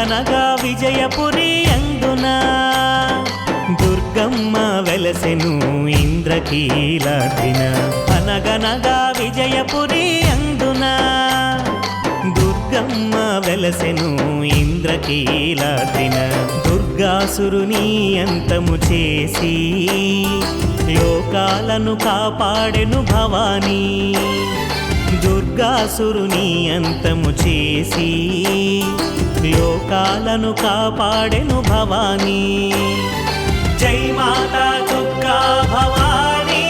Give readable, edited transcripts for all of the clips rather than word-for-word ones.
అనగనగా విజయపురి అందున దుర్గమ్మ వెలసెను ఇంద్రకీలాద్రిన. అనగనగా విజయపురి అందున దుర్గమ్మ వెలసెను ఇంద్రకీలాద్రిన. దుర్గాసురుని అంతము చేసి లోకాలను కాపాడెను భవానీ. దుర్గాసురుని అంతము చేసి లోకాలను కాపాడెను భవానీ. జై మాతా దుర్గా భవానీ,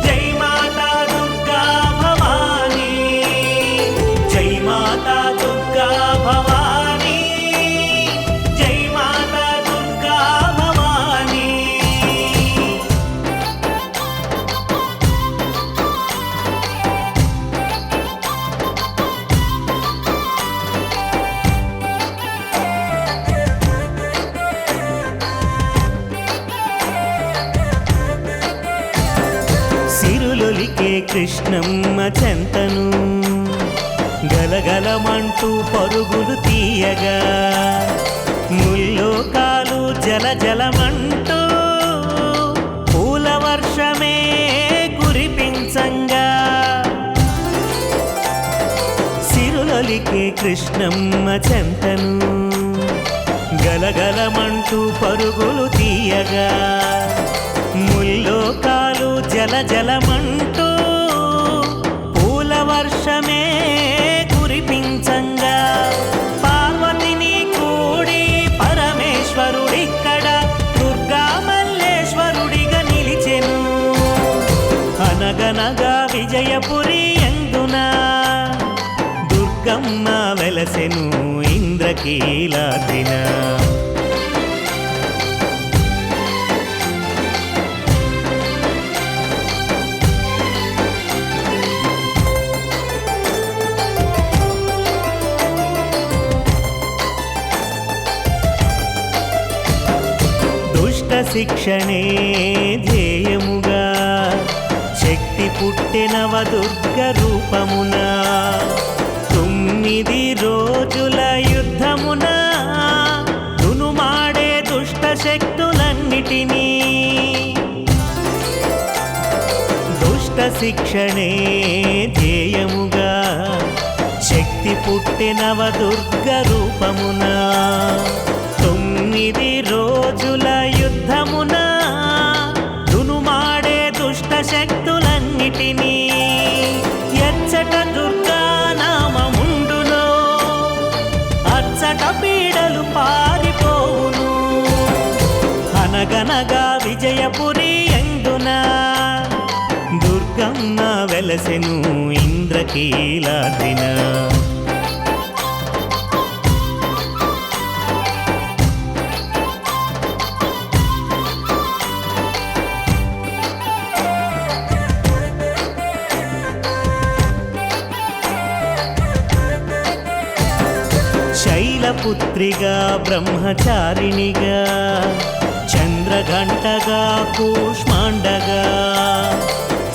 జై మాతా దుర్గా భవానీ, జై మాతా దుర్గా భవానీ, జై మాతా దుర్గా భవానీ. సిరులొలికే కృష్ణమ్మ చెంతను గలగలమంటూ పరుగులు తీయగా, ముల్లోకాలు జలజలమంటూ పూల వర్షమే కురిపించంగా. సిరులొలికే కృష్ణమ్మ చెంతను గలగలమంటూ పరుగులు తీయగా, ముల్లోకాలు జలజలమంటూ పూల వర్షమే కురిపించంగా. పార్వతిని కూడి పరమేశ్వరుడిక్కడ దుర్గా మల్లేశ్వరుడిగా నిలిచెను. అనగనగా విజయపురి అందున దుర్గమ్మ వెలసెను ఇంద్రకీలాద్రిన. శిక్షణే ధ్యేయముగా శక్తి పుట్టెనవ దుర్గ రూపమున. 9 రోజుల యుద్ధమున దునుమాడే దుష్ట శక్తులన్నిటినీ. దుష్ట శిక్షణే ధ్యేయముగా శక్తి పుట్టెనవ దుర్గ రూపమున. 9 రోజుల యుద్ధమున దునుమాడే దుష్ట శక్తులన్నిటినీ. ఎచ్చట దుర్గా నామముండునో అచ్చట పీడలు పారిపోవును. అనగనగా విజయపురి అందున దుర్గమ్మ వెలసెను ఇంద్రకీలాద్రిన. శైలపుత్రిగా బ్రహ్మచారిణిగా చంద్రఘంటగా కూష్మాండగా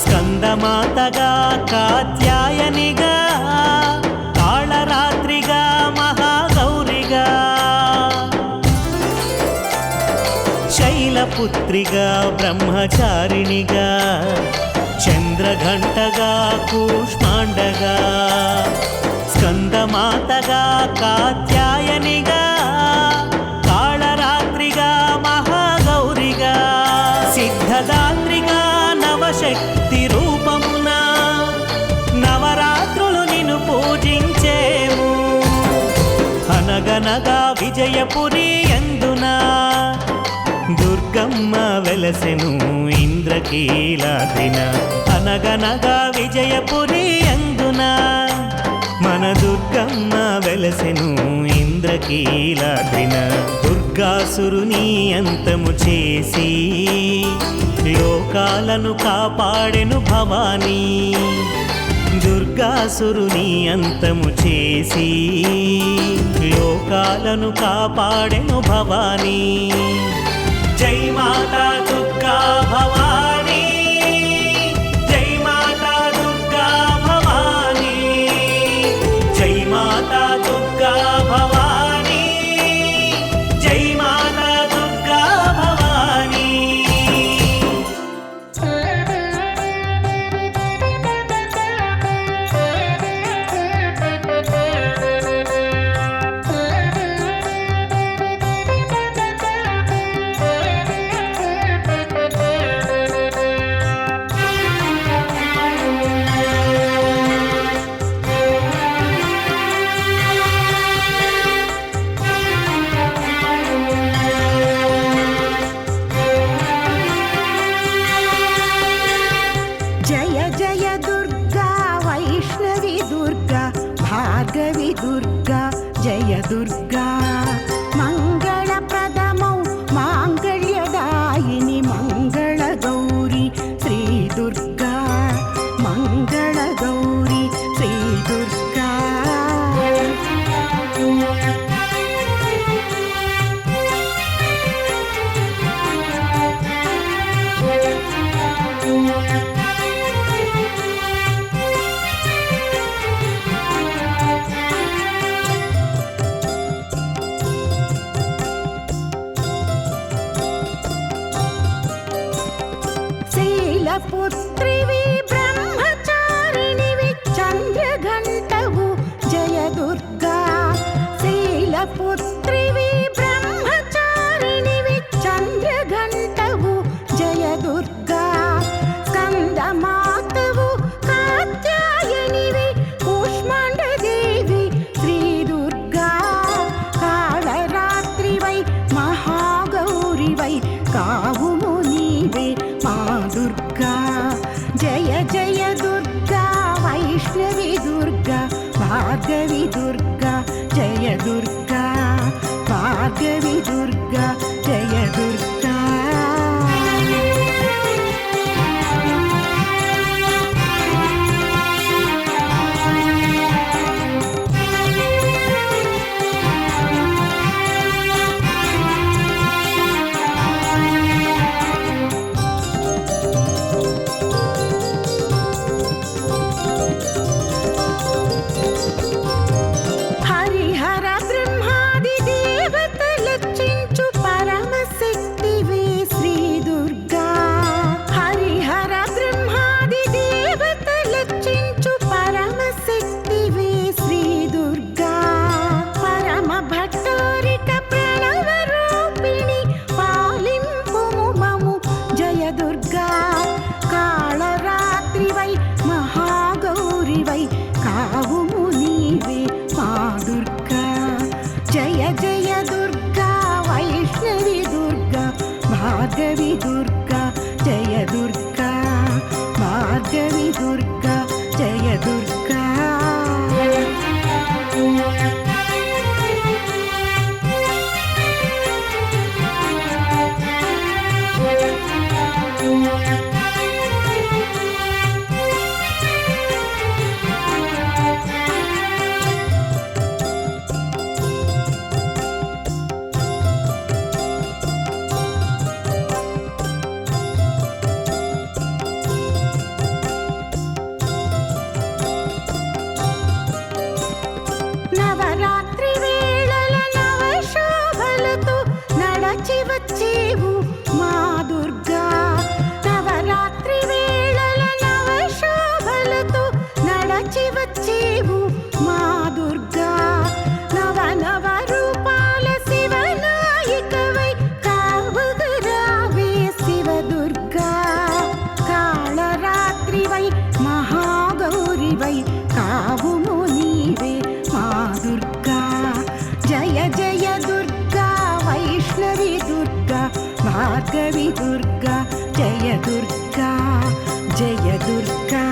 స్కందమాతగా కాత్యాయనిగా కాళరాత్రిగా మహాగౌరిగా. శైలపుత్రిగా బ్రహ్మచారిణిగా చంద్రఘంటగా కూష్మాండగా స్కందమాతగా కాత్యాయనిగా కాళరాత్రిగా మహాగౌరిగా. సిద్ధదాత్రిగా నవశక్తి రూపమున నవరాత్రులు నిన్ను పూజించేము. అనగనగా విజయపురి అందున దుర్గమ్మ వెలసెను ఇంద్రకీలాద్రిన. అనగనగా విజయపురి అందున మన దుర్గమ్మ వెలసెను ఇంద్రకీలాద్రిన. దుర్గాసురుని అంతము చేసి లోకాలను కాపాడెను భవానీ. దుర్గాసురుని అంతము చేసి లోకాలను కాపాడెను భవానీ. జై మాతా దుర్గా భవానీ, జై మాతా దుర్గా భవానీ, జై మాతా దుర్గా భవానీ. శైలపుత్రివి బ్రహ్మచారిణివి చంద్రఘంటవు జయ దుర్గా శైలపుత్రివి బ్రహ్మచారిణివి చంద్రఘంటవు జయ దుర్గా స్కందమాతవు కాత్యాయనివి కూష్మాండదేవి శ్రీ దుర్గా కాళరాత్రివై మహాగౌరివై కావుము నీవే మా దుర్గా జయ జయ దుర్గా వైష్ణవి దుర్గా భార్గవి దుర్గా జయ దుర్గా భార్గవి దుర్గా జయ దుర్గా హరిహర బ్రహ్మాది దేవతలర్చించు పరమశక్తివే శ్రీ దుర్గా హరిహర బ్రహ్మాది దేవతలర్చించు పరమశక్తివే శ్రీ దుర్గా పరమ భట్టారిక ప్రణవ రూపిణి పాలింపుము మము జయ దుర్గా కాళరాత్రివై మహాగౌరివై కావుము నీవే మా దుర్గా జయ జయ దుర్గా వైష్ణవి దుర్గా భార్గవి దుర్గా జయ దుర్గా భార్గవి దుర్గా జయ దుర్గా నవరాత్రి వేళల నవశోభలతో నడచి వచ్చేవు మా దుర్గా నవరాత్రి వేళల నవశోభలతో నడచి వచ్చేవు మా దుర్గా నవ నవ రూపాల శివనాయికవై కావుగరావే శివ దుర్గా కాళరాత్రివై మహాగౌరివై కావుము నీవే మా దుర్గా జయ జయ దుర్గా వైష్ణవి దుర్గా భార్గవి దుర్గా జయ దుర్గా జయ దుర్గా